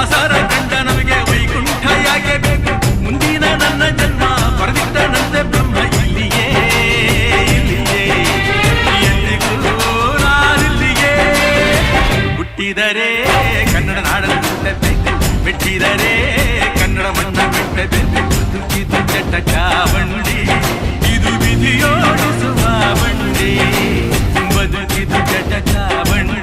ದಾಸರ ಕಂಡ ನಮಗೆ ವೈಕುಂಠ ಯಾಕೆ ಬೇಕು ಮುಂದಿನ ನನ್ನ ಜನ್ಮ ಬರೆದಿಟ್ಟನಂತೆ ಬ್ರಹ್ಮ ಇಲ್ಲಿಯೇ ಎಂದಿಗೂ ನಾನಿಲ್ಲಿಯೇ ಹುಟ್ಟಿದರೆ ಕನ್ನಡ ನಾಡನ್ನು ಹುಟ್ಟಬೇಕು ಮೆಟ್ಟಿದರೆ ಕನ್ನಡ ಮಣ್ಣ ಬಿಟ್ಟಬೇಕು ಇದು ಜಟಕ ಬಂಡಿ ಇದು ವಿಧಿಯೋಡಿಸುವ ಬಂಡಿ ಬದುಕಿದು ಜಟಕ ಬಂಡಿ